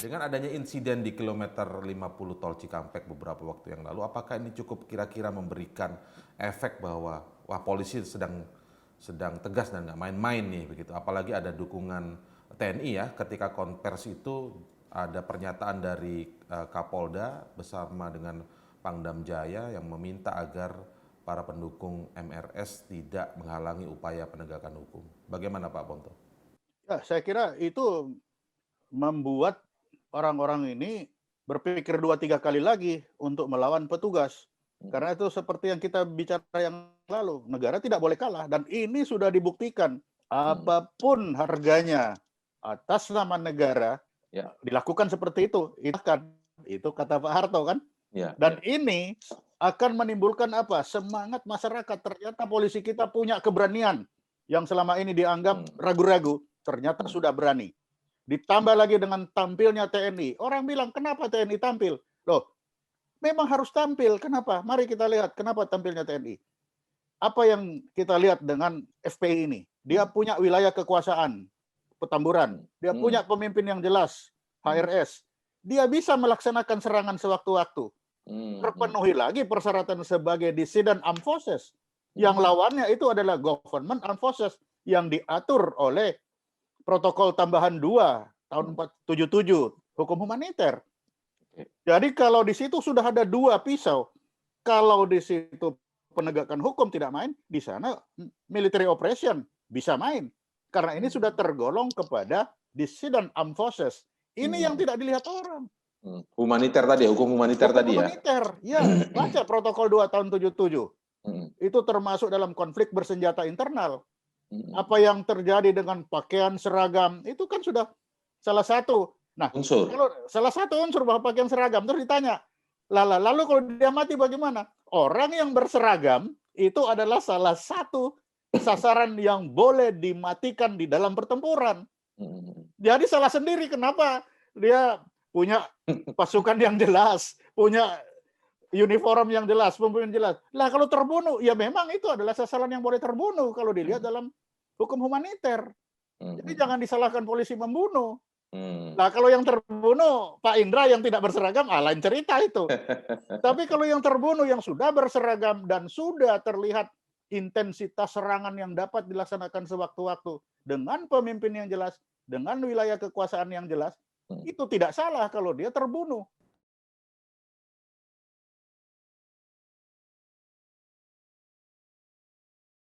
Dengan adanya insiden di kilometer 50 tol Cikampek beberapa waktu yang lalu, apakah ini cukup kira-kira memberikan efek bahwa wah polisi sedang tegas dan nggak main-main nih begitu. Apalagi ada dukungan TNI ya ketika konversi itu ada pernyataan dari Kapolda bersama dengan Pangdam Jaya yang meminta agar para pendukung MRS tidak menghalangi upaya penegakan hukum. Bagaimana Pak Ponto? Ya, saya kira itu membuat orang-orang ini berpikir 2-3 kali lagi untuk melawan petugas. Karena itu seperti yang kita bicara yang lalu, negara tidak boleh kalah. Dan ini sudah dibuktikan, apapun harganya atas nama negara, Ya. dilakukan seperti itu. Itu kata Pak Harto kan. Ya. Dan ini akan menimbulkan apa? Semangat masyarakat. Ternyata polisi kita punya keberanian yang selama ini dianggap ragu-ragu. Ternyata sudah berani. Ditambah lagi dengan tampilnya TNI. Orang bilang, kenapa TNI tampil? Loh, memang harus tampil. Kenapa? Mari kita lihat kenapa tampilnya TNI. Apa yang kita lihat dengan FPI ini? Dia punya wilayah kekuasaan, Petamburan. Dia punya pemimpin yang jelas, HRS. Dia bisa melaksanakan serangan sewaktu-waktu. Terpenuhi lagi persyaratan sebagai Dissident Armed Forces. Yang lawannya itu adalah Government Armed Forces yang diatur oleh Protokol tambahan 2 tahun 77 hukum humaniter. Jadi kalau di situ sudah ada 2 pisau, kalau di situ penegakan hukum tidak main, di sana military operation bisa main. Karena ini sudah tergolong kepada Dissident Armed Forces. Ini yang tidak dilihat orang. Humaniter tadi, hukum humaniter Hukum tadi humaniter, ya. Baca Protokol 2 tahun 77. Itu termasuk dalam konflik bersenjata internal. Apa yang terjadi dengan pakaian seragam itu kan sudah salah satu. Nah, kalau salah satu unsur bahwa pakaian seragam terus ditanya, lalu kalau dia mati bagaimana? Orang yang berseragam itu adalah salah satu sasaran yang boleh dimatikan di dalam pertempuran. Jadi salah sendiri kenapa dia punya pasukan yang jelas, punya uniform yang jelas, pemimpin jelas. Lah kalau terbunuh, ya memang itu adalah sasaran yang boleh terbunuh kalau dilihat dalam hukum humaniter. Jadi jangan disalahkan polisi membunuh. Nah kalau yang terbunuh Pak Indra yang tidak berseragam, lain cerita itu. Tapi kalau yang terbunuh yang sudah berseragam dan sudah terlihat intensitas serangan yang dapat dilaksanakan sewaktu-waktu dengan pemimpin yang jelas, dengan wilayah kekuasaan yang jelas, itu tidak salah kalau dia terbunuh.